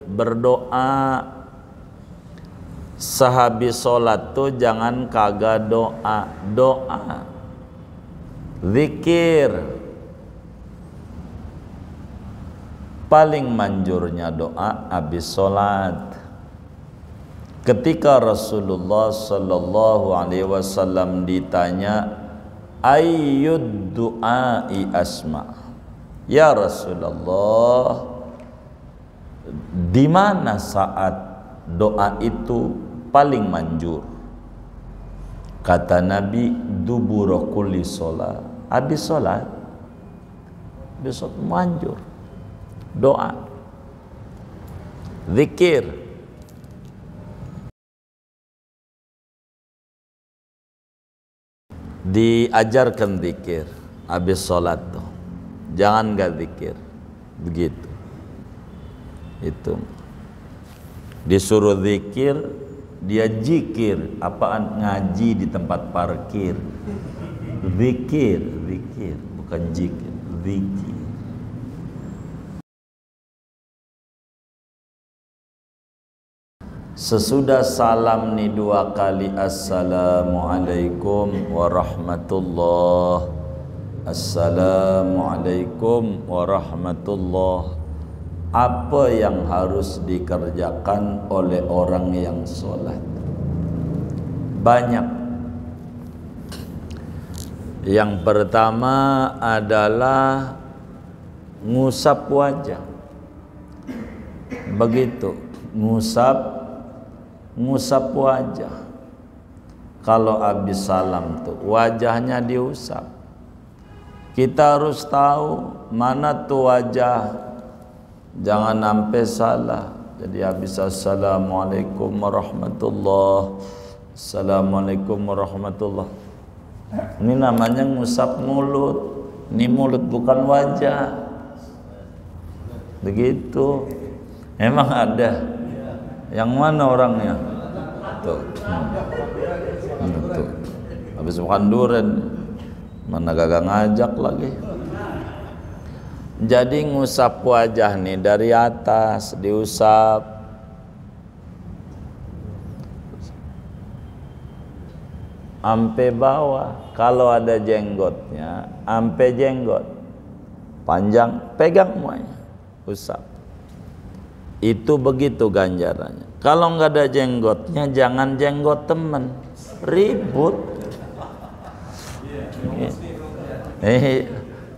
berdoa sehabis sholat tuh jangan kagak doa, zikir. Paling manjurnya doa habis sholat. Ketika Rasulullah sallallahu alaihi wasallam ditanya, ayyud du'ai asma, ya Rasulullah, di mana saat doa itu paling manjur? Kata Nabi, dubura kulli sholat, habis sholat, besok manjur doa, zikir. Diajarkan zikir habis sholat tuh, jangan gak zikir begitu. Itu disuruh zikir, dia jikir, apaan ngaji di tempat parkir. Zikir bukan jikir, zikir. Sesudah salam nih 2 kali, assalamualaikum warahmatullah, assalamualaikum warahmatullah. Apa yang harus dikerjakan oleh orang yang sholat? Banyak. Yang pertama adalah ngusap wajah. Begitu, ngusap wajah. Kalau habis salam tuh wajahnya diusap. Kita harus tahu mana tuh wajah, jangan sampai salah. Jadi habis assalamualaikum warahmatullah, assalamualaikum warahmatullah, ini namanya ngusap mulut. Ini mulut bukan wajah. Begitu. Emang ada? Yang mana orangnya? Tuh. Tuh. Habis makan durian, mana gagak ngajak lagi. Jadi ngusap wajah nih dari atas, diusap. Ampe bawah, kalau ada jenggotnya, ampe jenggot. Panjang, pegang semuanya, usap. Itu begitu ganjarannya. Kalau nggak ada jenggotnya, jangan jenggot temen, ribut.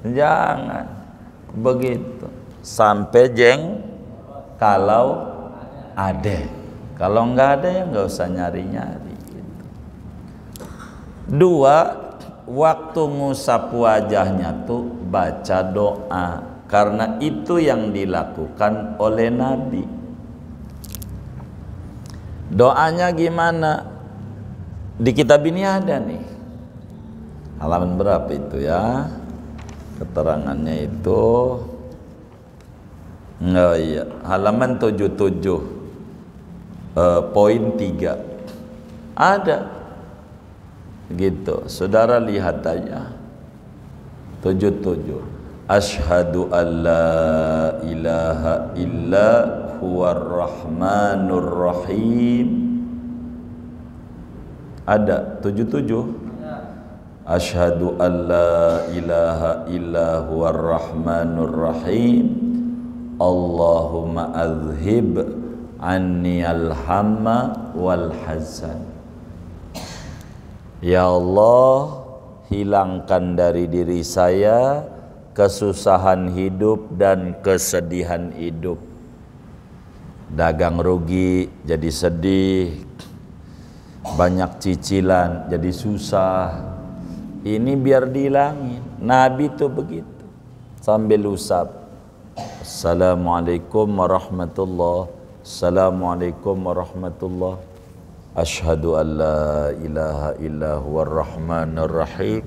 Jangan begitu. Sampai kalau ada. Kalau nggak ada ya nggak usah nyari-nyari. Dua, waktu ngusap wajahnya tuh baca doa. Karena itu yang dilakukan oleh Nabi. Doanya gimana? Di kitab ini ada nih. Halaman berapa itu ya? Keterangannya itu. Oh iya, halaman 77. Poin 3. Ada. Gitu. Saudara lihat aja. 77. Asyhadu an la ilaha illa huwar rahmanur rahim. Ada 77. Asyhadu an la ilaha illa huwar rahmanur rahim. Allahumma azhib anni al-hamma wal hazan. Ya Allah, hilangkan dari diri saya kesusahan hidup dan kesedihan hidup. Dagang rugi jadi sedih, banyak cicilan jadi susah. Ini biar dihilangin. Nabi tuh begitu, sambil usap. Assalamualaikum warahmatullah, assalamualaikum warahmatullah, asyhadu an la ilaha illa huwar rahmanur rahim.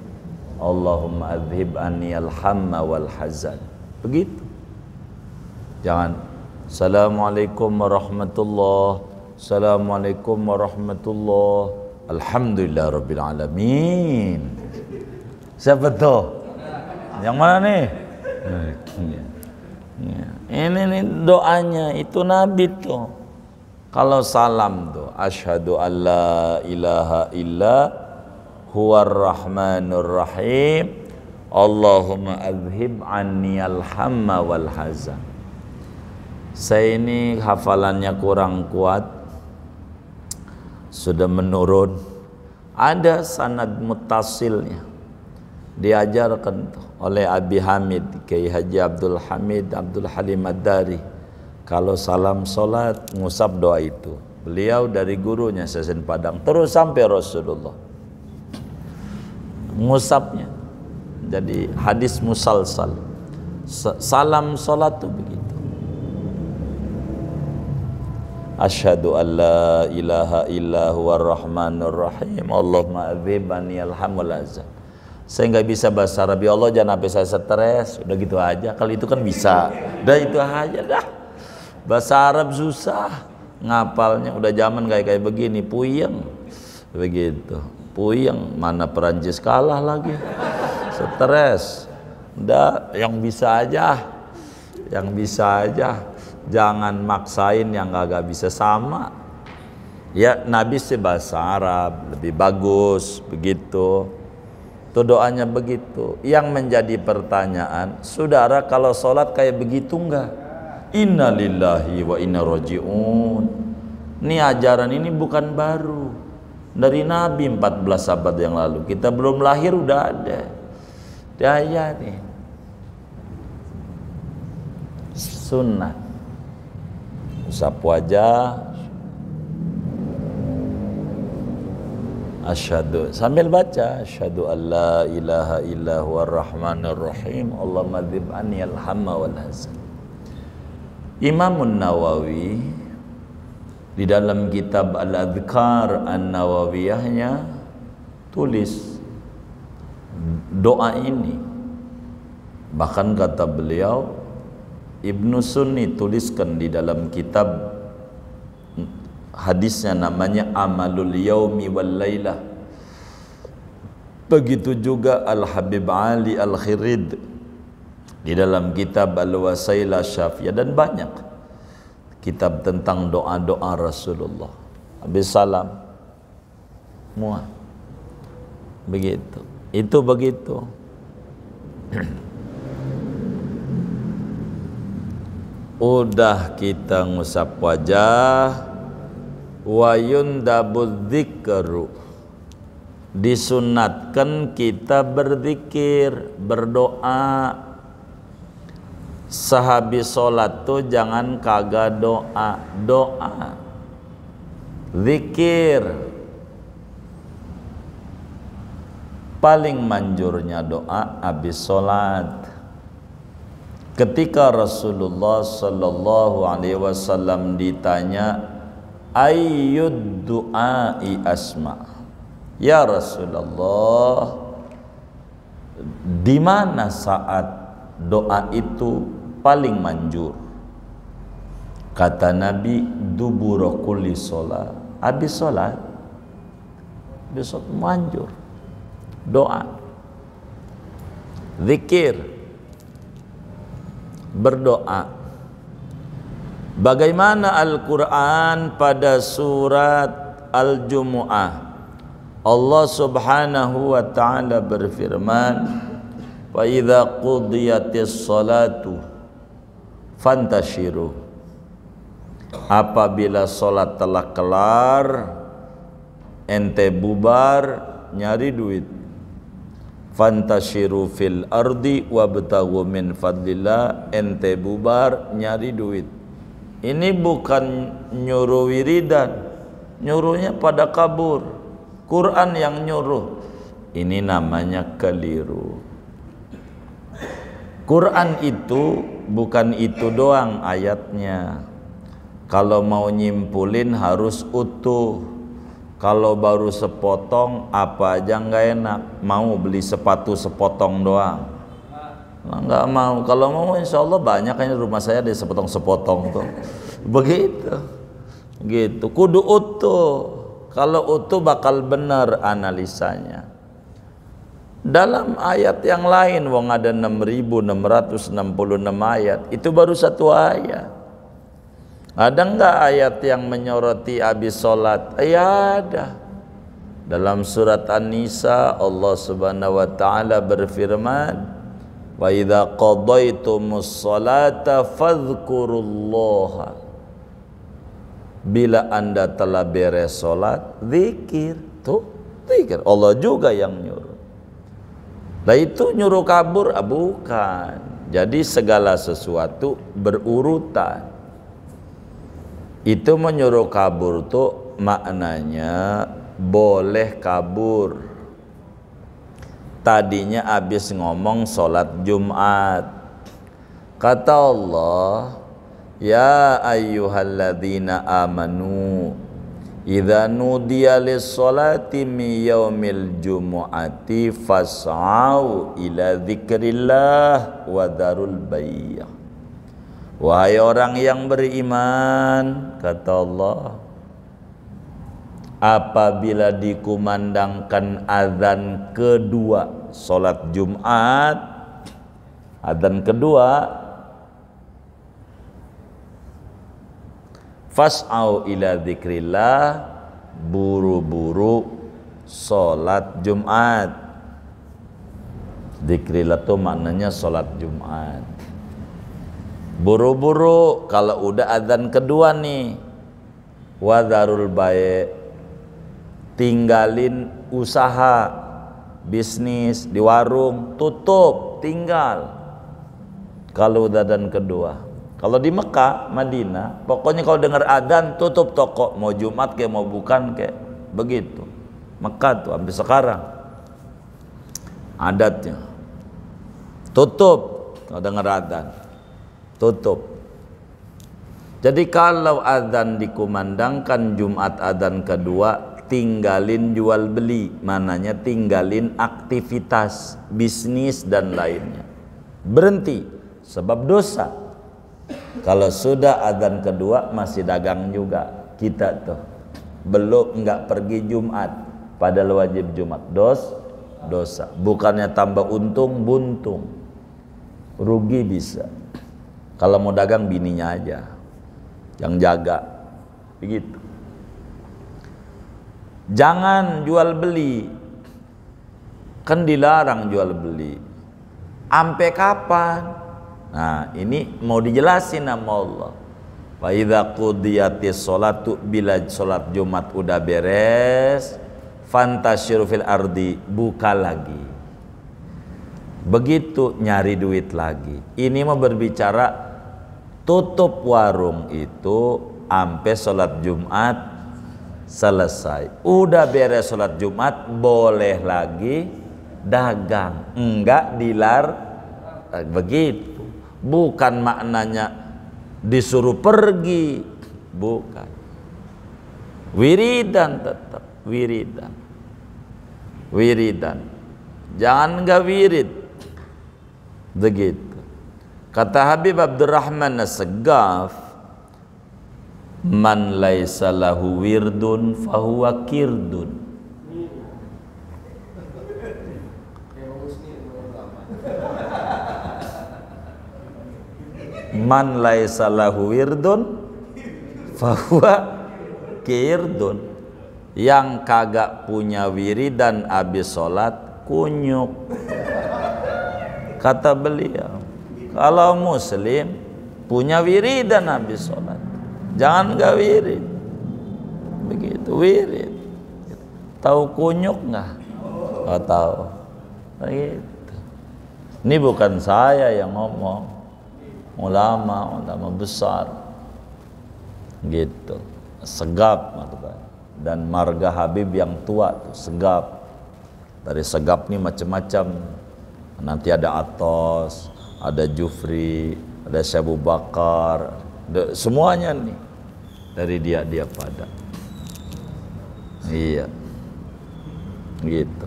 Allahumma adhib anni al-hamma wal hazan. Begitu. Jangan assalamualaikum warahmatullah, assalamualaikum warahmatullah, alhamdulillah rabbil alamin. Siapa tuh? Yang mana nih? Ini nih doanya, itu Nabi tuh. Kalau salam tuh, asyhadu alla ilaha illa huwar rahmanur rahim, Allahumma adhib anni al-hamma wal hazan. Saya ini hafalannya kurang kuat, sudah menurun. Ada sanad muttasilnya, diajarkan oleh Abi Hamid, Kiai Haji Abdul Hamid Abdul Halim Ad-Dari. Kalau salam solat ngusap doa itu, beliau dari gurunya Sasin Padang terus sampai Rasulullah ngusapnya. Jadi hadis musalsal, salam solat tuh begitu. Asyhadu an la ilaha illa huwar rahmanur rahim, Allahumma adzibani alhamul azan. Saya nggak bisa bahasa Arab, ya Allah jangan sampai saya stres, udah gitu aja. Kalau itu kan bisa, udah itu aja dah. Bahasa Arab susah ngapalnya, udah zaman kayak begini, puyeng begitu, puyeng. Mana Perancis kalah lagi, stres. Udah yang bisa aja, yang bisa aja. Jangan maksain yang gak bisa sama. Ya Nabi sih bahasa Arab lebih bagus begitu. Tuh doanya begitu. Yang menjadi pertanyaan, saudara kalau sholat kayak begitu enggak? Inna lillahi wa inna roji'un. Ini ajaran ini bukan baru, dari Nabi 14 abad yang lalu. Kita belum lahir udah ada. Daya nih sunnah. Usap wajah, asyhadu, sambil baca asyhadu alla ilaha illa huwar rahmanur rahim, Allahumma dzib anni al-hamma wal hazan. Imam Nawawi di dalam kitab Al-Adhkar An-Nawawiyahnya tulis doa ini. Bahkan kata beliau, Ibnu Sunni tuliskan di dalam kitab hadisnya namanya Amalul Yaumi wal Lailah. Begitu juga Al-Habib Ali Al-Khirid di dalam kitab Al-Wasailah Syafiyah, dan banyak kitab tentang doa-doa Rasulullah. Habis salam semua begitu. Itu begitu. Udah kita ngusap wajah, wa yundabudz dzikru, disunatkan kita berzikir, berdoa. Sehabis sholat tuh jangan kagak doa, doa, zikir. Paling manjurnya doa habis sholat. Ketika Rasulullah Sallallahu Alaihi Wasallam ditanya, ayyud du'ai asma, ya Rasulullah, di mana saat doa itu paling manjur? Kata Nabi, dubura kulli sholat, habis sholat, besok manjur doa, zikir, berdoa. Bagaimana Al-Quran pada surat Al-Jumu'ah, Allah Subhanahu wa ta'ala berfirman, wa idza qudiyatis salatu fantashiru, apabila salat telah kelar ente bubar nyari duit. Fantashiru fil ardi wabtaghu min fadlillah, ente bubar nyari duit. Ini bukan nyuruh wiridan, nyuruhnya pada kabur. Quran yang nyuruh. Ini namanya keliru. Quran itu bukan itu doang ayatnya. Kalau mau nyimpulin harus utuh. Kalau baru sepotong apa aja nggak enak. Mau beli sepatu sepotong doang, nggak mau. Kalau mau insya Allah banyak, kayaknya rumah saya ada sepotong-sepotong tuh. Begitu, gitu. Kudu utuh. Kalau utuh bakal benar analisanya. Dalam ayat yang lain wong ada 6.666 ayat, itu baru satu ayat. Ada enggak ayat yang menyoroti habis sholat? Ya ada. Dalam surat An-Nisa Allah Subhanahu wa taala berfirman, "Wa idza qadaitumus sholata fadhkurullaha." Bila Anda telah beres sholat, zikir. Tuh, zikir. Allah juga yang nyuruh. Nah itu nyuruh kabur? Bukan. Jadi segala sesuatu berurutan. Itu menyuruh kabur tuh maknanya boleh kabur. Tadinya habis ngomong sholat Jumat, kata Allah, ya ayyuhalladzina amanu idza nudiya lis-sholati min yaumil jumu'ati fas'au ila dzikrillah wa dzarul bai'. Wahai orang yang beriman, kata Allah, apabila dikumandangkan azan kedua salat Jumat, azan kedua, fas'au ila dzikrillah, buru-buru salat Jumat. Dzikrillah itu maknanya salat Jumat. Buru-buru kalau udah azan kedua nih. Wa dzarul bai', tinggalin usaha bisnis di warung, tutup, tinggal kalau udah azan kedua. Kalau di Mekah, Madinah, pokoknya kalau dengar adzan tutup toko, mau Jumat kayak mau bukan kayak begitu. Mekah tuh sampai sekarang adatnya tutup kalau dengar adzan, tutup. Jadi kalau adzan dikumandangkan Jumat adzan kedua, tinggalin jual beli, mananya tinggalin aktivitas bisnis dan lainnya, berhenti sebab dosa. Kalau sudah adzan kedua masih dagang juga, kita tuh belum nggak pergi Jumat padahal wajib Jumat, dosa. Bukannya tambah untung, buntung, rugi bisa. Kalau mau dagang bininya aja yang jaga, begitu. Jangan jual beli, kan dilarang jual beli. Ampe kapan? Nah ini mau dijelasin sama Allah. Wa idza qudiyatis sholatu, bila sholat Jumat udah beres, fantasyiru fil ardi, buka lagi. Begitu nyari duit lagi. Ini mau berbicara tutup warung itu ampe sholat Jumat selesai. Udah beres sholat Jumat boleh lagi dagang, enggak begitu. Bukan maknanya disuruh pergi, bukan. Wiridan tetap, wiridan. Jangan enggak wirid. Begitu. Kata Habib Abdurrahman As-Saggaf, man laisa lahu wirdun fahuwa kirdun. Man laisa lahu wirdun fahuwa kirdun. Yang kagak punya wiridan habis sholat kunyuk. Kata beliau, kalau muslim punya wiridan habis sholat, jangan nggak wirid. Begitu wirid. Tahu kunyuk nggak? Oh tahu. Begitu. Ini bukan saya yang ngomong, ulama besar. Gitu. Segap maksudnya. Dan marga Habib yang tua tuh, segap. Dari segap nih macam-macam. Nanti ada Atos, ada Jufri, ada Syekh Abu Bakar, semuanya nih dari dia pada. Iya, gitu.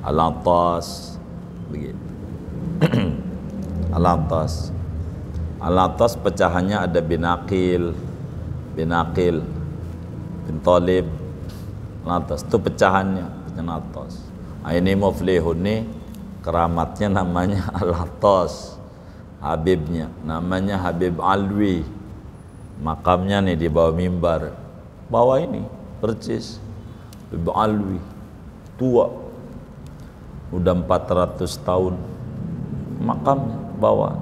Al-Atas, begitu. Al-Atas pecahannya ada bin Aqil, bin Talib. Al-Atas itu pecahannya, pecahan Atas. Ini Muflihun nih keramatnya namanya Al-Attas, Habibnya namanya Habib Alwi, makamnya nih di bawah mimbar, bawah ini percis Habib Alwi, tua, udah 400 tahun makamnya bawah.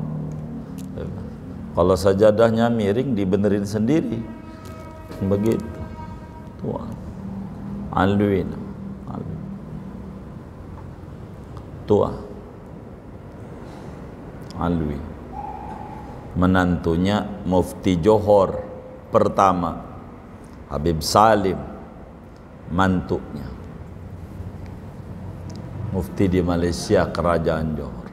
Kalau sajadahnya miring dibenerin sendiri, begitu tua. Alwi tua, Alwi, menantunya Mufti Johor pertama, Habib Salim, mantunya Mufti di Malaysia, Kerajaan Johor.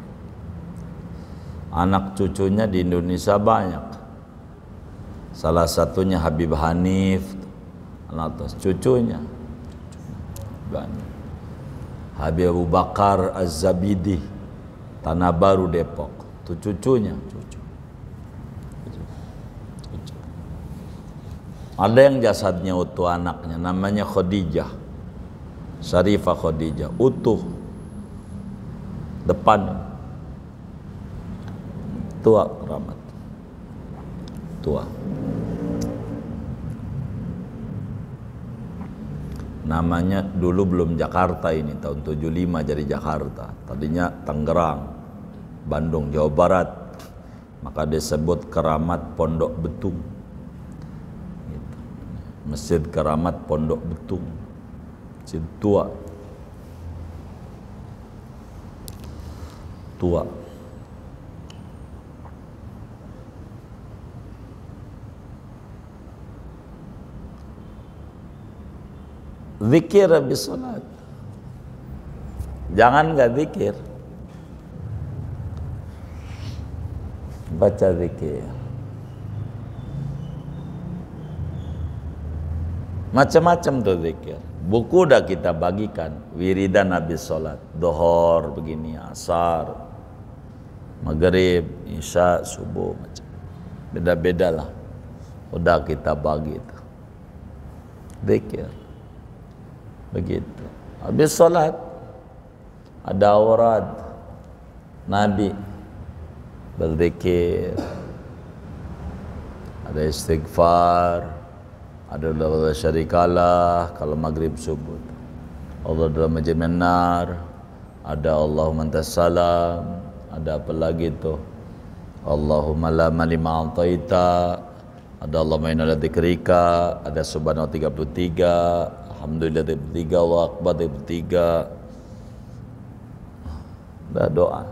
Anak cucunya di Indonesia banyak, salah satunya Habib Hanif, anak cucunya banyak. Habib Abu Bakar Az-Zabidi, Tanah Baru Depok, itu cucunya. Ada yang jasadnya utuh anaknya, namanya Khadijah, Syarifah Khadijah, utuh depan, tua keramat, tua. Namanya dulu belum Jakarta, ini tahun 75 jadi Jakarta, tadinya Tangerang, Bandung, Jawa Barat, maka disebut Keramat Pondok Betung. Masjid Keramat Pondok Betung, masjid tua, tua. Zikir habis sholat, jangan nggak zikir, baca zikir. Macam-macam tuh zikir. Buku udah kita bagikan, wiridan habis sholat, dohor begini, asar, maghrib, isya, subuh, macam beda-beda lah. Udah kita bagi itu zikir. Begitu. Habis sholat ada aurad Nabi, berzikir, ada istighfar, ada la syarikalah kalau maghrib subuh, Allah dalam majid menar, ada Allahumma antas salam, ada apa lagi tuh, Allahumma la malima a'taita, ada Allahumma inna la dzikrika, ada subhanallah 33, alhamdulillah 33, Allahu akbar 33. Dah doa.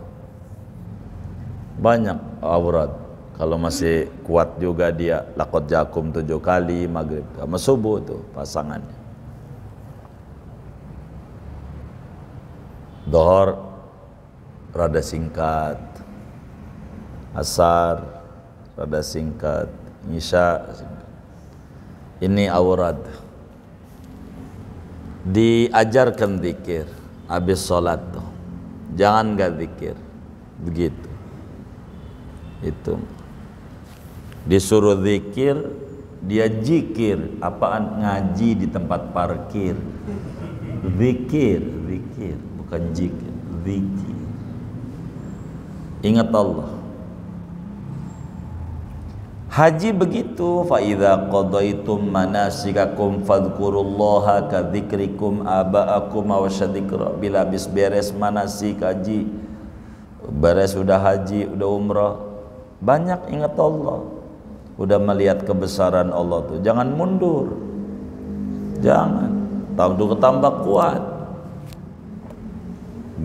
Banyak aurat. Kalau masih kuat juga dia laqad jakum 7 kali maghrib sama subuh tuh pasangannya. Dohor rada singkat, asar rada singkat, isya singkat. Ini aurat. Diajarkan zikir habis sholat tuh, jangan nggak zikir, begitu. Itu disuruh zikir, dia jikir, apaan ngaji di tempat parkir. Zikir, zikir, bukan jikir, zikir. Ingat Allah. Haji begitu, fa idza qadaitum manasikakum fadhkurullaha ka dzikrikum aba'akum wa syadikra. Bila habis beres manasik haji, beres udah haji, udah umrah, banyak ingat Allah. Udah melihat kebesaran Allah tuh, jangan mundur. Jangan, tambah kuat.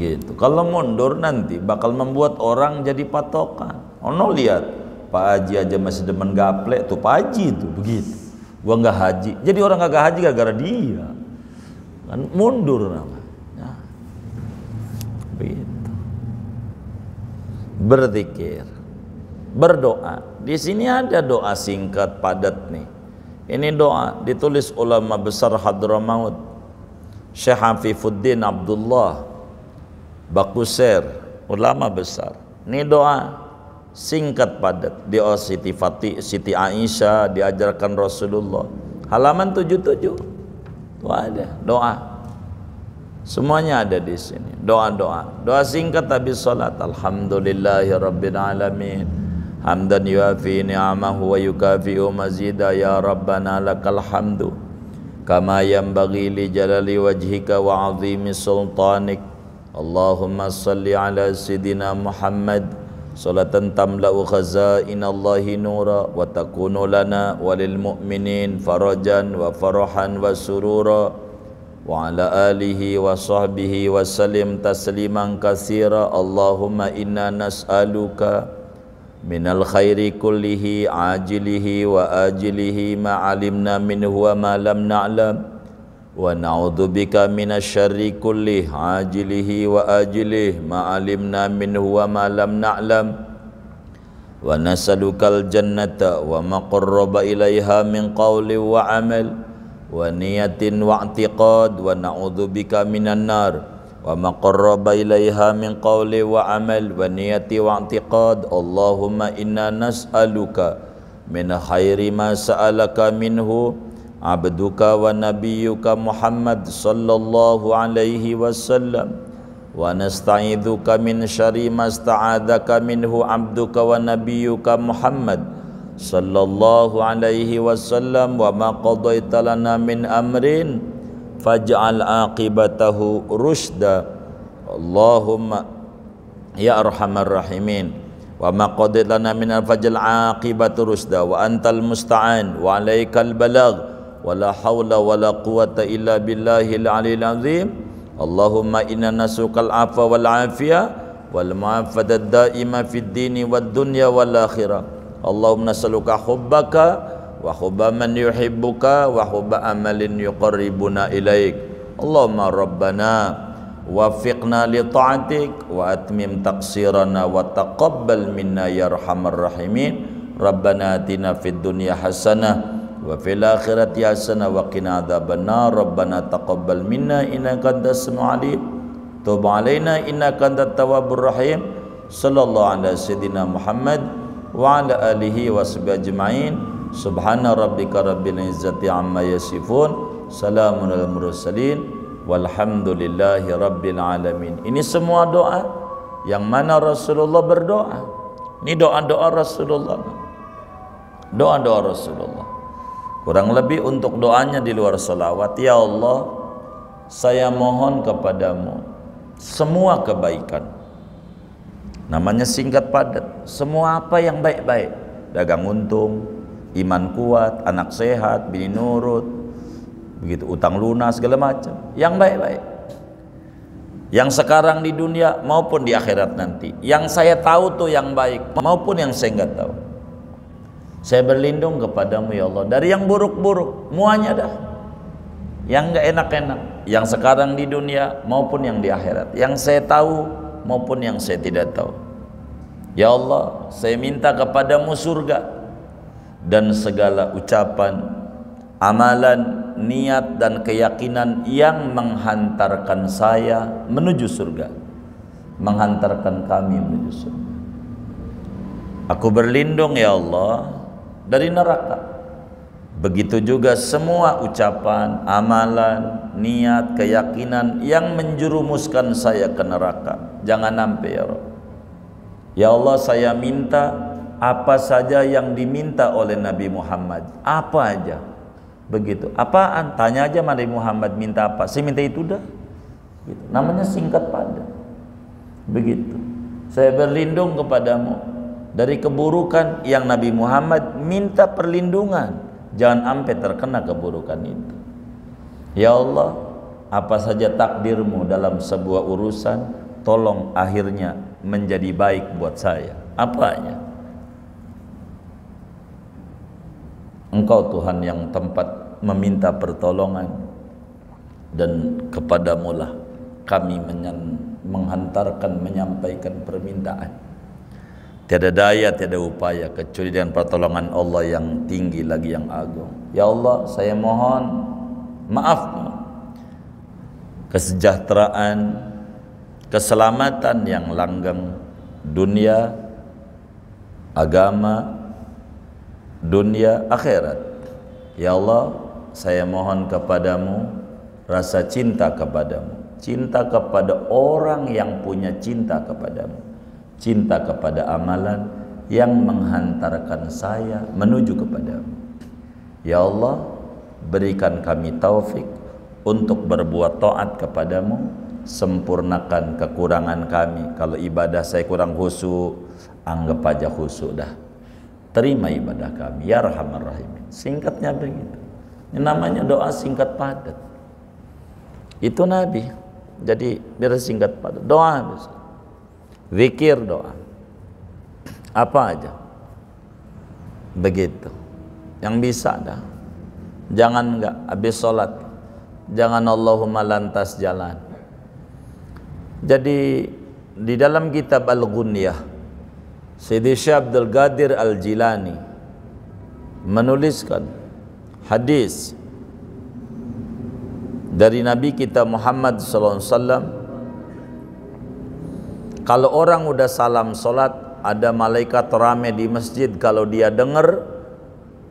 Gitu. Kalau mundur nanti bakal membuat orang jadi patokan. Ono lihat Pak Haji aja masih demen gaplek tuh, Pak Haji tuh begitu. Gua nggak haji, jadi orang kagak haji gara-gara dia. Kan mundur namanya. Begitu. Berzikir, berdoa. Di sini ada doa singkat padat nih. Ini doa ditulis ulama besar Hadramaut, Syekh Hafifuddin Abdullah Bakuser, ulama besar. Ini doa singkat padat, di Siti Aisyah diajarkan Rasulullah, halaman 77 itu ada doa. Semuanya ada di sini. Doa-doa. Doa singkat habis salat. Alhamdulillahirabbil alamin. Hamdan yuafi ni'amahu wa yukafi'u mazida ya Rabbana lakal hamdu kama yanbaghi li jalali wajhika wa 'azimi sultanik. Allahumma salli ala sayidina Muhammad salatan tamla'u khazainallahi nura wa takunu lana walil mu'minin farajan wa farahan wa surura wa ala alihi wa sahbihi wa sallim tasliman katsira. Allahumma inna nas'aluka minal khairi kullihi ajilihi wa ajilihi ma alimna minhu wa ma lam na'lam wa na'udzubika minasyarri kullihi ajilihi wa ajilihi ma alimna minhu wa ma lam na'lam wa nas'alukal jannata wa ma qarraba ilaiha min qawli wa amal wa niyatin wa i'tiqad wa na'udzubika minan nar wa ma qarraba ilaiha min qawli wa amal wa niyati wa i'tiqad. Allahumma inna nas'aluka min khairi ma sa'alaka minhu abduka wa nabiyyuka Muhammad sallallahu alaihi wasallam wa nasta'idzuka min syarri ma sta'adzaka minhu abduka wa nabiyyuka Muhammad sallallahu alaihi wasallam wa ma qadaita lana min amrin faj'al aqibatahu rusda. Allahumma ya arhamar rahimin wa ma qadit lana min faj'al aqibatu rusda wa antal musta'an wa alaikal balagh wa la hawla wa la quwata illa billahil aliyil azim. Allahumma inna nasukal afa wal afiyah wal mu'afata daima fid dini wad dunya wal akhirah. Allahumma nas'aluka hubbaka wa hubba man yuhibbuka wa hubba amalin yuqarribuna ilaik. Allahumma rabbana wafiqna li ta'atik wa atmim taqsirana wa taqabbal minna ya arhamar rahimin. Rabbana atina fid dunya hasanah wa fil akhirati hasanah wa qina adzabannar. Rabbana taqabbal minna innaka antas samiul alim tub alaina innaka antat tawwabur rahim. Sallallahu ala sayidina Muhammad wa ala alihi wa sahbihi ajma'in. Subhana rabbika rabbil izzati amma yasifun, salamun alal mursalin, walhamdulillahi rabbil alamin. Ini semua doa yang mana Rasulullah berdoa. Ini doa-doa Rasulullah. Doa-doa Rasulullah. Kurang lebih untuk doanya di luar salawat. Ya Allah, saya mohon kepadamu semua kebaikan. Namanya singkat padat. Semua apa yang baik-baik. Dagang untung, iman kuat, anak sehat, bini nurut, begitu utang lunas segala macam, yang baik-baik, yang sekarang di dunia maupun di akhirat nanti. Yang saya tahu tuh yang baik maupun yang saya nggak tahu. Saya berlindung kepadamu ya Allah dari yang buruk-buruk, muanya dah, yang nggak enak-enak, yang sekarang di dunia maupun yang di akhirat, yang saya tahu maupun yang saya tidak tahu. Ya Allah, saya minta kepadamu surga dan segala ucapan, amalan, niat dan keyakinan yang menghantarkan saya menuju surga, menghantarkan kami menuju surga. Aku berlindung ya Allah dari neraka. Begitu juga semua ucapan, amalan, niat, keyakinan yang menjerumuskan saya ke neraka. Jangan sampai ya Allah. Ya Allah, saya minta apa saja yang diminta oleh Nabi Muhammad, apa aja, begitu. Apaan? Tanya aja Nabi Muhammad minta apa, saya minta itu dah. Gitu. Namanya singkat padat. Begitu. Saya berlindung kepadamu dari keburukan yang Nabi Muhammad minta perlindungan. Jangan sampai terkena keburukan itu. Ya Allah, apa saja takdirmu dalam sebuah urusan, tolong akhirnya menjadi baik buat saya. Apanya? Engkau Tuhan yang tempat meminta pertolongan, dan kepadamulah kami menghantarkan, menyampaikan permintaan. Tiada daya, tiada upaya kecuali dengan pertolongan Allah yang tinggi lagi yang agung. Ya Allah, saya mohon maafmu, kesejahteraan, keselamatan yang langgeng, dunia, agama, dunia, akhirat. Ya Allah, saya mohon kepadamu rasa cinta kepadamu, cinta kepada orang yang punya cinta kepadamu, cinta kepada amalan yang menghantarkan saya menuju kepadamu. Ya Allah, berikan kami taufik untuk berbuat taat kepadamu, sempurnakan kekurangan kami. Kalau ibadah saya kurang khusyuk, anggap aja khusyuk dah, terima ibadah kami ya Arhamar Rahimin. Singkatnya begitu. Ini namanya doa singkat padat. Itu Nabi. Jadi biar singkat padat. Doa bisa. Zikir doa. Apa aja. Begitu. Yang bisa dah. Jangan enggak habis sholat. Jangan Allahumma lantas jalan. Jadi di dalam kitab Al-Ghunyah, Sayyidi Syekh Abdul Qadir Al-Jilani menuliskan hadis dari Nabi kita Muhammad SAW. Kalau orang udah salam solat, ada malaikat rame di masjid. Kalau dia dengar,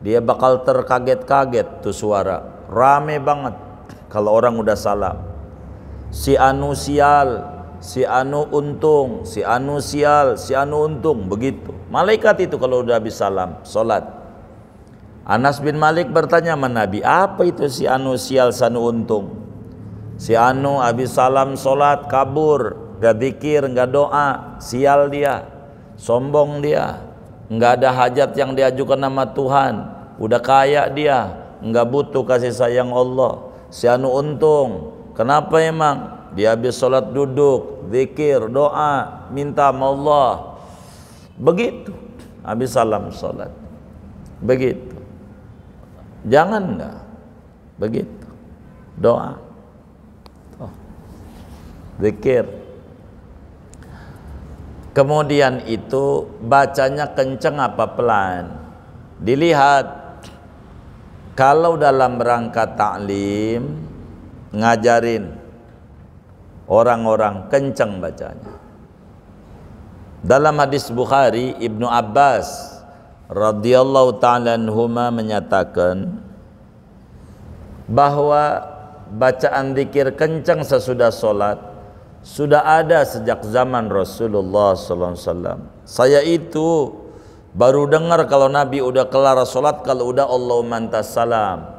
dia bakal terkaget-kaget tuh suara. Rame banget kalau orang udah salam. Si anu sial, si anu untung, si anu sial, si anu untung, begitu. Malaikat itu kalau udah habis salam solat. Anas bin Malik bertanya sama Nabi, apa itu si anu sial, si anu untung? Si anu habis salam solat kabur, gak zikir, gak doa, sial dia, sombong dia, gak ada hajat yang diajukan nama Tuhan, udah kaya dia, gak butuh kasih sayang Allah. Si anu untung, kenapa emang? Dia habis solat duduk, zikir, doa, minta sama Allah. Begitu, habis salam solat, begitu. Jangan enggak begitu, doa, zikir. Kemudian itu bacanya kenceng apa pelan, dilihat. Kalau dalam rangka taklim, ngajarin orang-orang, kenceng bacanya. Dalam hadis Bukhari, Ibnu Abbas radhiyallahu ta'ala anhuma menyatakan bahwa bacaan zikir kencang sesudah solat sudah ada sejak zaman Rasulullah SAW. Saya itu baru dengar kalau Nabi udah kelar solat, kalau udah Allahumma antas salam,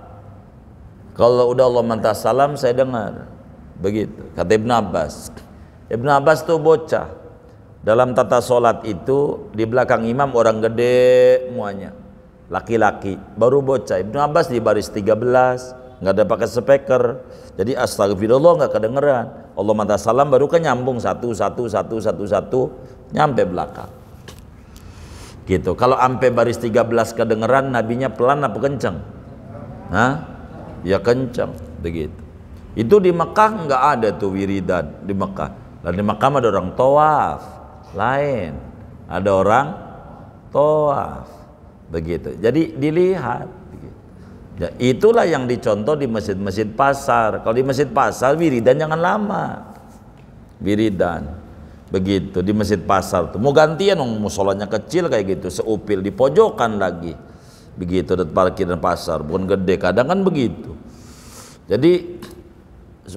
kalau udah Allahumma antas salam saya dengar. Begitu kata Ibnu Abbas. Ibnu Abbas tuh bocah. Dalam tata solat itu di belakang imam orang gede semuanya, laki-laki, baru bocah. Ibnu Abbas di baris 13, nggak ada pakai speaker, jadi astagfirullah nggak kedengeran. Allah mata salam baru kan nyambung satu nyampe belakang. Gitu. Kalau sampai baris 13 kedengeran, nabinya pelan apa kencang? Hah? Ya kencang, begitu. Itu di Mekah nggak ada tuh wiridan di Mekah. Dan di Mekah ada orang tawaf. Lain, ada orang tawaf, begitu. Jadi dilihat, begitu. Ya, itulah yang dicontoh di masjid-masjid pasar. Kalau di masjid pasar wiridan jangan lama, wiridan, begitu. Di masjid pasar tuh mau gantian, musolanya kecil kayak gitu, seupil di pojokan lagi, begitu. Dan parkiran pasar bukan gede, kadang kan begitu. Jadi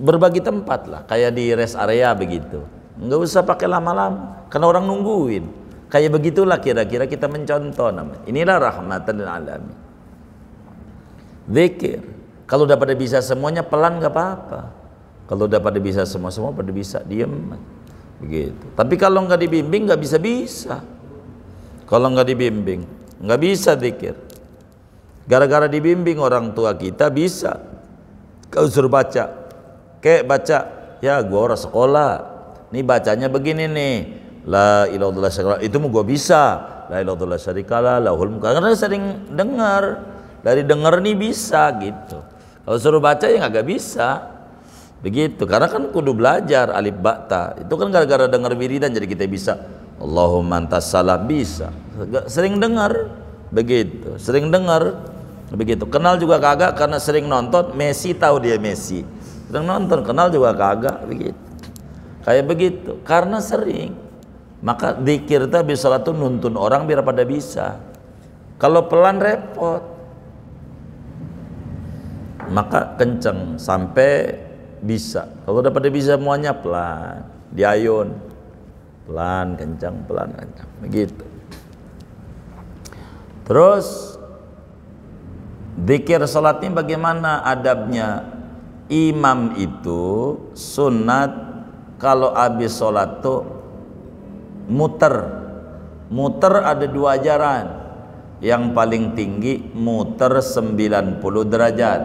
berbagi tempat lah, kayak di rest area begitu. Nggak usah pakai lama-lama, karena orang nungguin. Kayak begitulah kira-kira kita mencontoh namanya. Inilah rahmatan lil alamin. Zikir. Kalau udah pada bisa semuanya pelan nggak apa-apa. Kalau udah pada bisa semua pada bisa diem. Begitu. Tapi kalau nggak dibimbing nggak bisa. Kalau nggak dibimbing nggak bisa zikir. Gara-gara dibimbing orang tua kita bisa. Kau suruh baca, kayak baca, ya gua orang sekolah. Ini bacanya begini nih, la ilaha illallah syarikalah, itu mau gua bisa, la ilaha illallah syarikalah, lahul mulk. Karena sering dengar, dari dengar nih bisa gitu. Kalau suruh baca ya nggak bisa, begitu. Karena kan kudu belajar alif ba ta. Itu kan gara-gara dengar wiridan jadi kita bisa. Allahumma antas salam bisa. Sering dengar, begitu. Sering dengar, begitu. Kenal juga kagak karena sering nonton. Messi tahu dia Messi. Sering nonton, kenal juga kagak, begitu. Kayak begitu, karena sering. Maka zikir itu habis salat tuh nuntun orang biar pada bisa. Kalau pelan repot. Maka kenceng sampai bisa. Kalau udah pada bisa semuanya pelan, diayun, pelan kencang, begitu. Terus zikir salatnya bagaimana adabnya? Imam itu sunat kalau habis salat tuh muter. Muter ada 2 ajaran. Yang paling tinggi muter 90 derajat.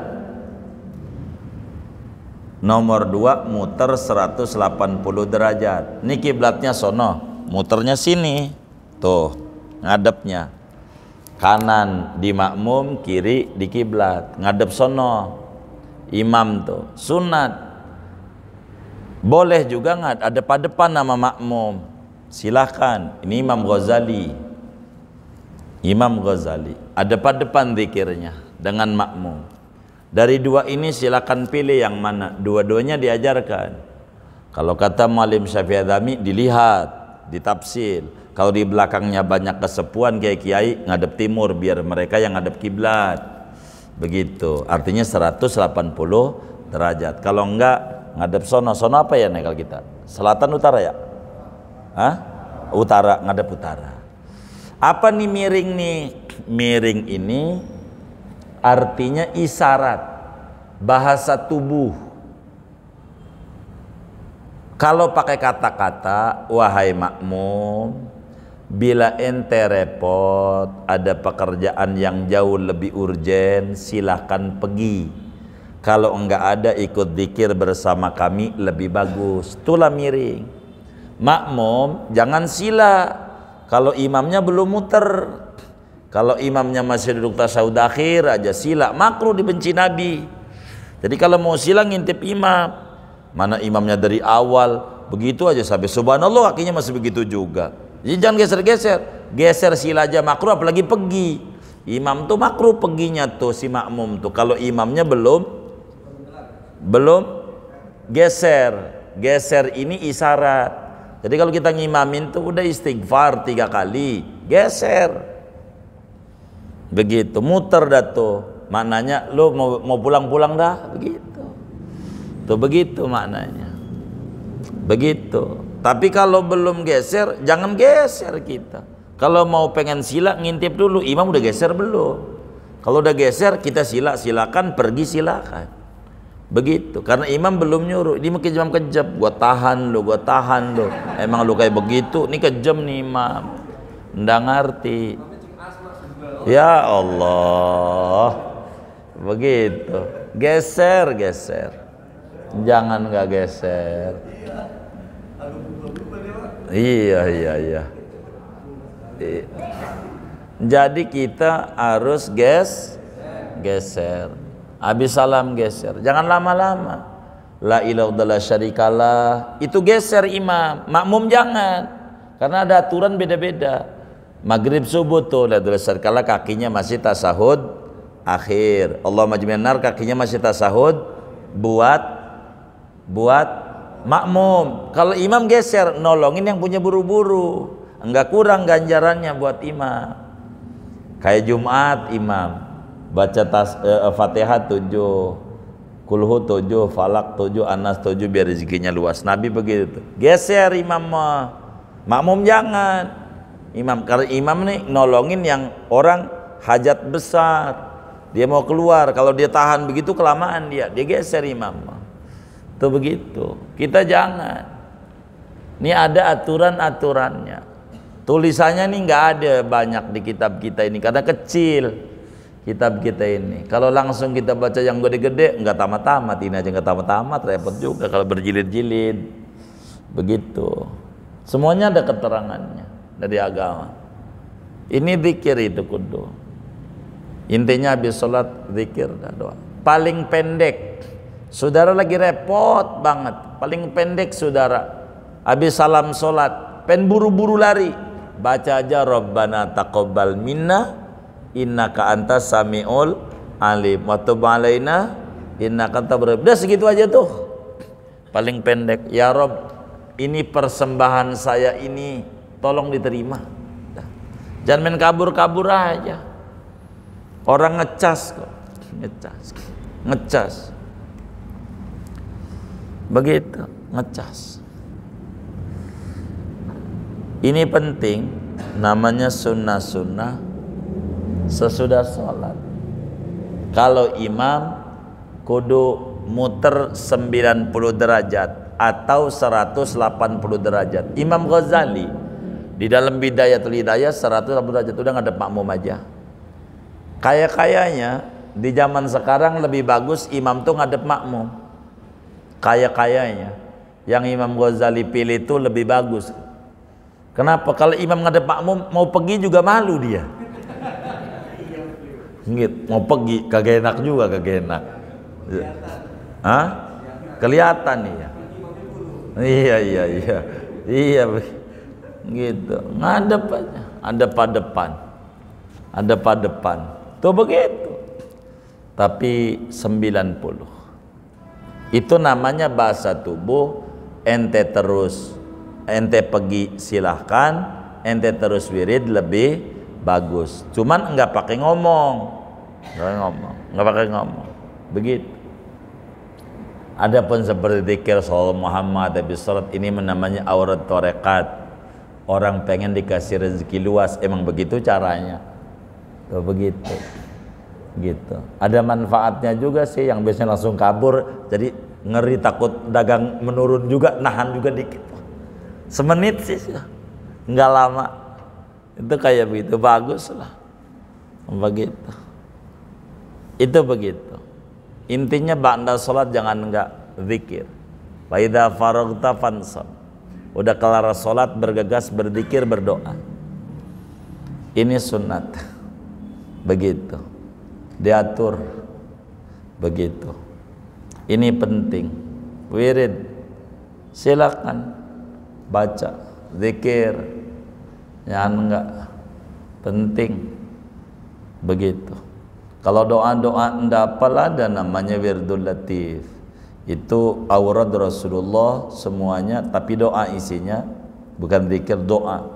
Nomor 2 muter 180 derajat. Ini kiblatnya sono, muternya sini. Tuh, ngadepnya. Kanan di makmum, kiri di kiblat. Ngadep sono. Imam tuh sunat. Boleh juga ada depan nama makmum. Silahkan. Ini Imam Ghazali. Imam Ghazali ada depan zikirnya dengan makmum. Dari 2 ini silakan pilih yang mana. Dua-duanya diajarkan. Kalau kata Muallim Syafi'i Adzami, dilihat, ditafsir. Kalau di belakangnya banyak kesepuan kayak kiai, ngadep timur biar mereka yang ngadep kiblat. Begitu. Artinya 180 derajat. Kalau enggak ngadep sono. Sono apa ya nih kalau kita? Selatan utara ya? Hah? Utara, ngadep utara. Apa nih miring nih? Miring ini artinya isyarat, bahasa tubuh. Kalau pakai kata-kata, wahai makmum, bila ente repot, ada pekerjaan yang jauh lebih urgen, silahkan pergi. Kalau enggak ada, ikut zikir bersama kami lebih bagus. Itulah miring. Makmum jangan sila kalau imamnya belum muter. Kalau imamnya masih duduk tasyahud akhir aja sila, makruh, dibenci Nabi. Jadi kalau mau sila ngintip imam, mana imamnya dari awal begitu aja sampai subhanallah kakinya masih begitu juga. Jadi jangan geser-geser, geser sila aja makruh, apalagi pergi. Imam tuh makruh peginya tuh si makmum tuh kalau imamnya belum geser ini isyarat. Jadi kalau kita ngimamin tuh udah istighfar 3 kali, geser. Begitu, muter dah tuh. Maknanya lu mau pulang-pulang dah, begitu. Tuh begitu maknanya. Begitu. Tapi kalau belum geser, jangan geser kita. Kalau mau pengen sila ngintip dulu, imam udah geser belum? Kalau udah geser kita silakan, pergi silakan. Begitu, karena imam belum nyuruh. Ini mungkin imam kejam, gua tahan lo. Emang lu kayak begitu, ini kejam nih imam. Nggak ngerti. Ya Allah, begitu. Geser. Jangan nggak geser. Iya. Jadi kita harus geser. Habis salam geser. Jangan lama-lama. La ilaha illallah syarikalah. Itu geser imam. Makmum jangan. Karena ada aturan beda-beda. Maghrib subuh tuh la ilaha syarikalah kakinya masih tasahud akhir. Allahumma jami'an nar kakinya masih tasahud buat makmum. Kalau imam geser, nolongin yang punya buru-buru. Enggak kurang ganjarannya buat imam. Kayak Jumat imam baca Fatihah 7, Kulhu 7, Falak 7, Anas 7 biar rezekinya luas. Nabi begitu. Geser imam, makmum jangan. Imam, karena imam nih nolongin yang orang hajat besar. Dia mau keluar, kalau dia tahan begitu kelamaan dia geser imam. Tuh begitu. Kita jangan. Ini ada aturan-aturannya. Tulisannya nih nggak ada banyak di kitab kita ini karena kecil. Kitab kita ini kalau langsung kita baca yang gede-gede nggak tamat-tamat, ini aja nggak tamat-tamat, repot juga kalau berjilid-jilid begitu. Semuanya ada keterangannya dari agama. Ini zikir itu kudu intinya habis sholat zikir dan doa. Paling pendek, saudara lagi repot banget, paling pendek saudara habis salam sholat pen buru-buru lari, baca aja Rabbana taqabbal minna innaka antas samiul alim wa tub alaina innaka antal. Udah segitu aja tuh paling pendek. Ya Rob, ini persembahan saya ini tolong diterima. Jangan main kabur-kabur aja. Orang ngecas kok, ngecas. Begitu, ngecas. Ini penting, namanya sunnah-sunnah sesudah sholat. Kalau imam kudu muter 90 derajat atau 180 derajat. Imam Ghazali di dalam Bidayatul Hidayah 180 derajat, udah ngadep makmum aja. Kayaknya di zaman sekarang lebih bagus imam tuh ngadep makmum. Kayaknya yang Imam Ghazali pilih itu lebih bagus. Kenapa? Kalau imam ngadep makmum mau pergi juga malu dia. Gitu. Mau pergi kagak enak juga, kagak enak. Hah? Kelihatan nih ya. Iya gitu. Ngadep aja, ada depan. Tuh begitu. Tapi 90. Itu namanya bahasa tubuh. Ente pergi silahkan, ente terus wirid lebih bagus. Cuman enggak pakai ngomong. Begitu. Adapun seperti zikir sallallahu Muhammad habis salat, ini namanya aurat tarekat. Orang pengen dikasih rezeki luas, emang begitu caranya. Tuh begitu. Gitu. Ada manfaatnya juga sih, yang biasanya langsung kabur, jadi ngeri takut dagang menurun juga, nahan juga dikit. Semenit sih, nggak lama. Itu kayak begitu, bagus lah. Begitu. Itu begitu. Intinya ba'da sholat jangan nggak zikir. Wa idza faraghta fansab. Udah kelar sholat bergegas berzikir, berdoa. Ini sunat. Begitu. Diatur. Begitu. Ini penting. Wirid. Silakan baca, zikir. Jangan enggak. Penting. Begitu. Kalau doa-doa enggak apalah, ada namanya wirdul latif. Itu aurat Rasulullah semuanya, tapi doa isinya bukan zikir, doa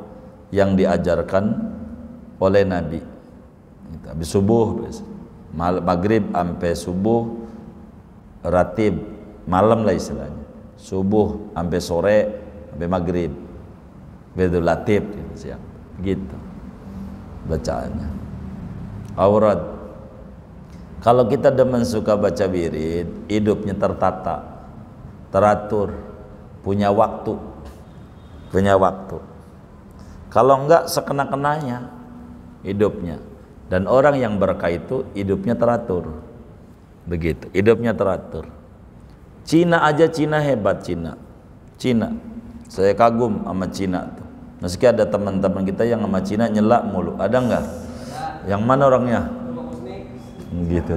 yang diajarkan oleh Nabi. Habis subuh, maghrib sampai subuh, ratib malam lah istilahnya. Subuh sampai sore, sampai maghrib, wirdul latif siang. Gitu bacaannya. Aurat. Kalau kita demen suka baca wirid, hidupnya tertata, teratur, punya waktu. Kalau enggak sekena-kenanya hidupnya. Dan orang yang berkah itu hidupnya teratur. Begitu, hidupnya teratur. Cina aja, Cina hebat, Cina. Saya kagum sama Cina tuh. Meski ada teman-teman kita yang sama Cina nyelak mulu, ada enggak? Yang mana orangnya? Gitu.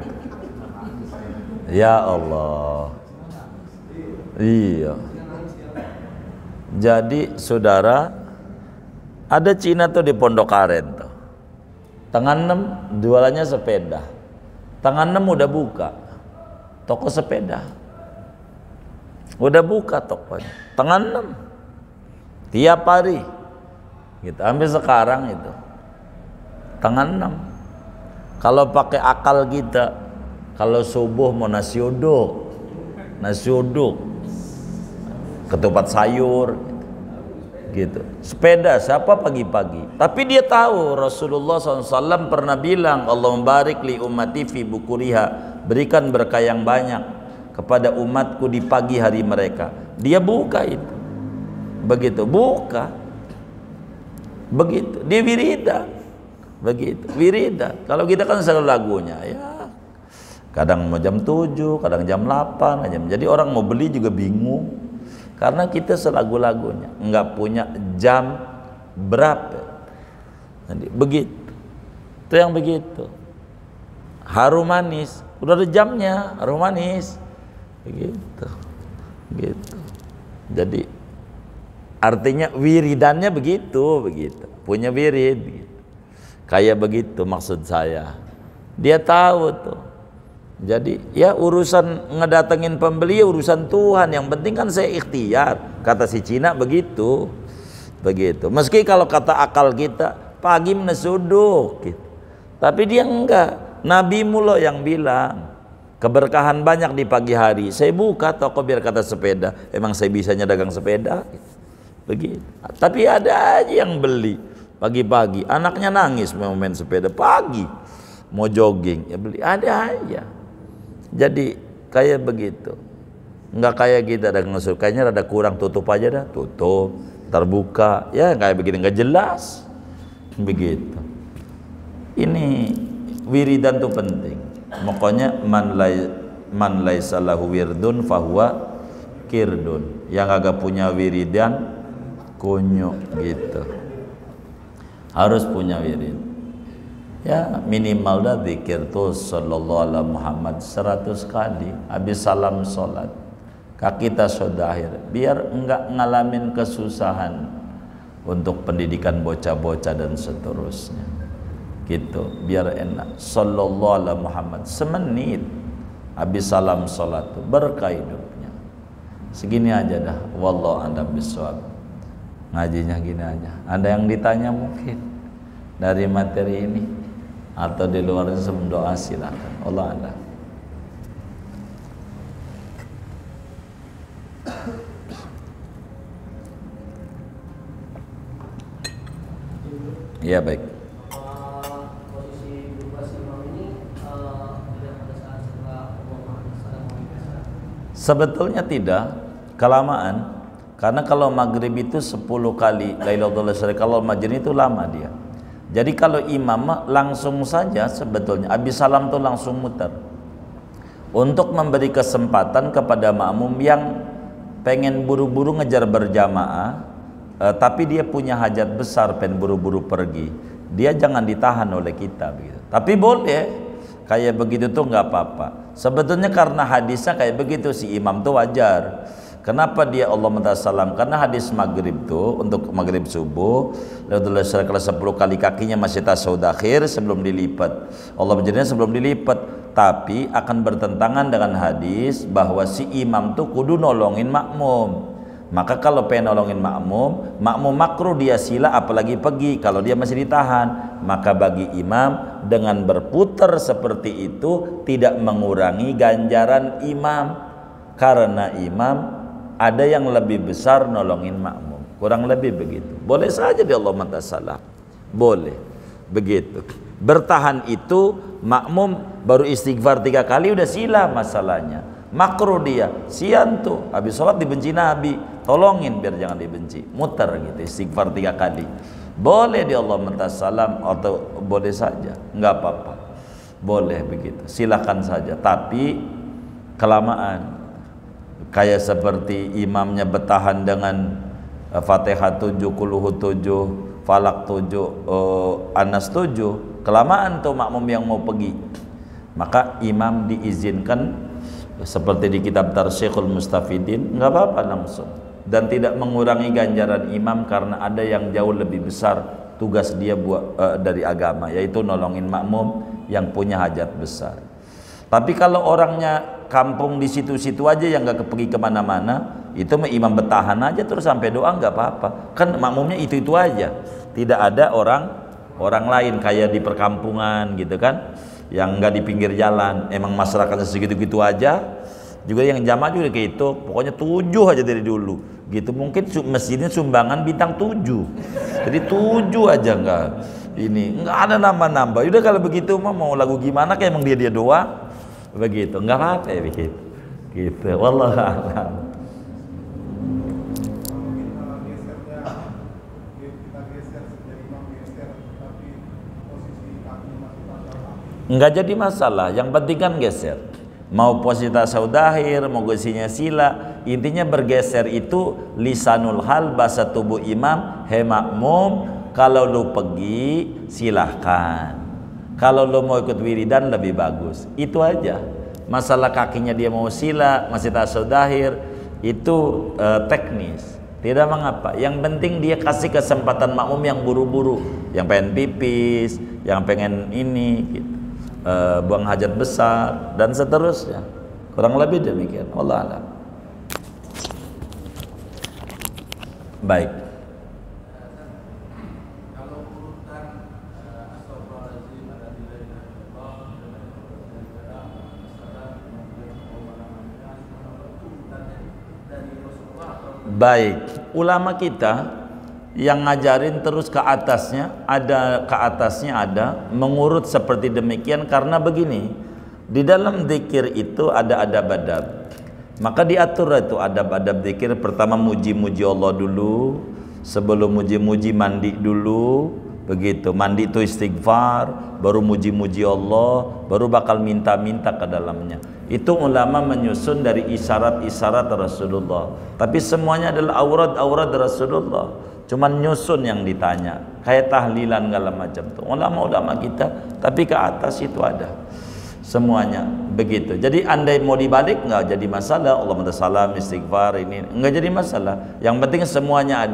Ya Allah. Iya. Jadi saudara, ada Cina tuh di Pondok Aren tuh. Tanggal 6 jualannya sepeda. Tanggal 6 udah buka toko sepeda. Udah buka tokonya. Tanggal 6. Tiap hari. Gitu. Sampai sekarang itu. Tanggal 6. Kalau pakai akal kita, kalau subuh mau nasi uduk, ketupat sayur, gitu. Sepeda siapa pagi-pagi? Tapi dia tahu Rasulullah SAW pernah bilang, Allahumma barik li ummati fi bukuriha, berikan berkah yang banyak kepada umatku di pagi hari mereka. Dia buka itu, begitu buka, begitu dia wiridan. Begitu, wiridan. Kalau kita kan selalu lagunya, ya kadang mau jam 7, kadang jam 8 aja. Jadi orang mau beli juga bingung, karena kita selagu-lagunya, nggak punya jam berapa. Jadi begitu, itu yang begitu. Harum manis, udah ada jamnya, harum manis, begitu. Jadi artinya wiridannya begitu, punya wirid. Begitu. Kayak begitu maksud saya. Dia tahu tuh. Jadi ya urusan ngedatengin pembeli urusan Tuhan. Yang penting kan saya ikhtiar. Kata si Cina begitu. Meski kalau kata akal kita pagi menasuduk gitu. Tapi dia enggak. Nabi mula yang bilang, Keberkahan banyak di pagi hari. Saya buka toko biar kata sepeda. Emang saya bisanya dagang sepeda? Begitu. Tapi ada aja yang beli pagi-pagi. Anaknya nangis mau main sepeda pagi, mau jogging ya beli. Ada aja. Jadi kayak begitu. Nggak kayak kita dagang suruh. Kayaknya rada kurang, tutup aja dah. Tutup, terbuka. Ya kayak begini nggak jelas. Begitu. Ini wiridan tuh penting. Pokoknya man laisa lahu wirdun fahuwa kirdun. Yang agak punya wiridan kunyuk gitu. Harus punya wirid. Ya minimal dah zikir tuh sallallahu alaihi Muhammad 100 kali habis salam salat. Kaki tasodahir biar enggak ngalamin kesusahan untuk pendidikan bocah-bocah dan seterusnya. Gitu biar enak. Sallallahu alaihi Muhammad semenit habis salam salat tuh berkah hidupnya. Segini aja dah. Wallahu a'lam bishawab. Ngajinya gini aja. Ada yang ditanya mungkin dari materi ini atau di luar itu sebelum doa silakan. Allah a'lam. Ya baik. Sebetulnya tidak, kelamaan. Karena kalau maghrib itu 10 kali Lailatul Qadar, kalau maghrib itu lama dia. Jadi kalau imam langsung saja sebetulnya habis salam tuh langsung muter. Untuk memberi kesempatan kepada makmum yang pengen buru-buru ngejar berjamaah, tapi dia punya hajat besar pengen buru-buru pergi. Dia jangan ditahan oleh kita begitu. Tapi boleh kayak begitu tuh nggak apa-apa. Sebetulnya karena hadisnya kayak begitu si imam tuh wajar. Kenapa dia Allah salam? Karena hadis maghrib tuh untuk maghrib subuh, kalau 10 kali kakinya masih tasawuf akhir sebelum dilipat. Allah menjadinya sebelum dilipat, tapi akan bertentangan dengan hadis bahwa si imam tuh kudu nolongin makmum. Maka kalau pengen nolongin makmum makruh dia sila apalagi pergi kalau dia masih ditahan. Maka bagi imam dengan berputar seperti itu tidak mengurangi ganjaran imam. Karena imam ada yang lebih besar nolongin makmum. Kurang lebih begitu. Boleh saja di Allah salam. Boleh. Begitu. Bertahan itu makmum baru istighfar 3 kali udah sila masalahnya. Makruh dia, sian tuh habis sholat dibenci Nabi, tolongin biar jangan dibenci, muter gitu istighfar 3 kali. Boleh di Allah salam atau boleh saja, nggak apa-apa, boleh begitu, silakan saja. Tapi kelamaan, kayak seperti imamnya bertahan dengan Fatihah 7, Qul 7, Falak 7, Anas 7, kelamaan tuh makmum yang mau pergi. Maka imam diizinkan seperti di kitab Tarsyikhul Mustafidin, nggak apa-apa langsung, dan tidak mengurangi ganjaran imam karena ada yang jauh lebih besar tugas dia buat dari agama, yaitu nolongin makmum yang punya hajat besar. Tapi kalau orangnya kampung di situ-situ aja yang nggak pergi kemana-mana, itu imam bertahan aja terus sampai doa nggak apa-apa, kan makmumnya itu aja, tidak ada orang lain kayak di perkampungan gitu kan, yang nggak di pinggir jalan, emang masyarakatnya segitu-gitu aja. Juga yang jamaah juga kayak itu, pokoknya 7 aja dari dulu gitu. Mungkin masjidnya sumbangan bintang 7, jadi 7 aja, nggak ada nambah-nambah. Udah kalau begitu mah mau lagu gimana, kayak emang dia doa begitu, nggak apa-apa ya begitu gitu. Wallahu a'lam. Nggak jadi masalah, yang penting kan geser. Mau posisi tasawuf akhir, mau posisinya sila, intinya bergeser itu lisanul hal, bahasa tubuh imam. He makmum, kalau lu pergi silahkan, kalau lu mau ikut wiridan lebih bagus, itu aja. Masalah kakinya dia mau sila, masih tasawuf akhir, itu teknis, tidak mengapa. Yang penting dia kasih kesempatan makmum yang buru-buru, yang pengen pipis, yang pengen ini gitu, buang hajat besar dan seterusnya. Kurang lebih demikian. Wallahu a'lam. Baik. Baik, ulama kita yang ngajarin terus ke atasnya ada mengurut seperti demikian karena begini, di dalam zikir itu ada adab-adab, maka diatur itu adab-adab zikir. Pertama muji-muji Allah dulu, sebelum muji-muji mandi dulu, begitu. Mandi itu istighfar, baru muji-muji Allah, baru bakal minta-minta ke dalamnya. Itu ulama menyusun dari isyarat-isyarat Rasulullah, tapi semuanya adalah aurat-aurat Rasulullah, cuman nyusun yang ditanya, kayak tahlilan segala macam tuh ulama-ulama kita, tapi ke atas itu ada semuanya begitu. Jadi andai mau dibalik nggak jadi masalah, Allahumma salam istighfar ini nggak jadi masalah, yang penting semuanya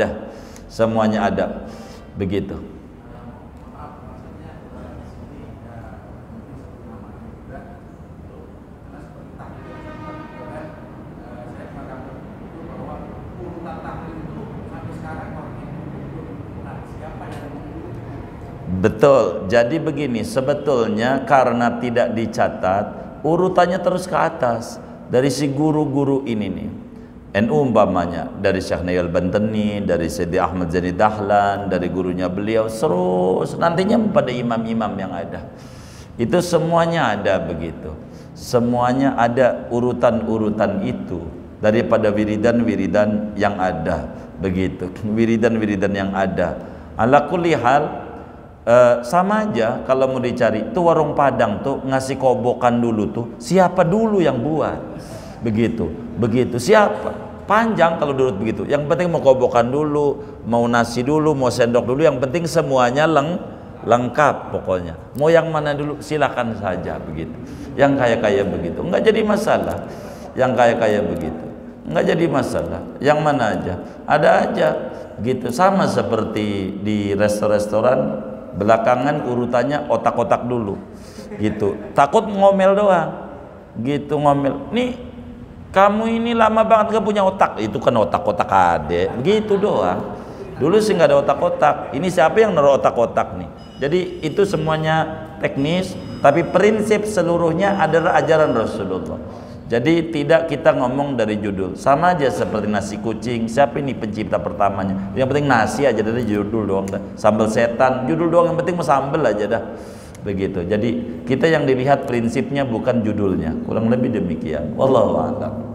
ada begitu. Betul, jadi begini, sebetulnya karena tidak dicatat urutannya terus ke atas dari si guru-guru ini nih. NU umpamanya dari Syekh Nail Banteni, dari Sayyidi Ahmad Zani Dahlan, dari gurunya beliau, terus nantinya pada imam-imam yang ada. Itu semuanya ada begitu. Semuanya ada urutan-urutan itu daripada wiridan-wiridan yang ada begitu. Wiridan-wiridan yang ada. Ala kulli hal sama aja kalau mau dicari tuh warung Padang tuh ngasih kobokan dulu tuh siapa dulu yang buat begitu siapa panjang kalau dulu begitu. Yang penting mau kobokan dulu, mau nasi dulu, mau sendok dulu, yang penting semuanya lengkap pokoknya. Mau yang mana dulu silakan saja begitu. Yang kaya-kaya begitu nggak jadi masalah, yang kaya-kaya begitu nggak jadi masalah, yang mana aja ada aja gitu. Sama seperti di restoran belakangan urutannya otak-otak dulu gitu, takut ngomel doang gitu, ngomel nih kamu ini lama banget gak punya otak, itu kan otak-otak adek begitu doang. Dulu sih nggak ada otak-otak, ini siapa yang naruh otak-otak nih. Jadi itu semuanya teknis, tapi prinsip seluruhnya adalah ajaran Rasulullah. Jadi tidak kita ngomong dari judul, sama aja seperti nasi kucing, siapa ini pencipta pertamanya, yang penting nasi aja dari judul doang dah. Sambal setan judul doang, yang penting mau sambal aja dah begitu. Jadi kita yang dilihat prinsipnya bukan judulnya, kurang lebih demikian. Wallahu a'lam.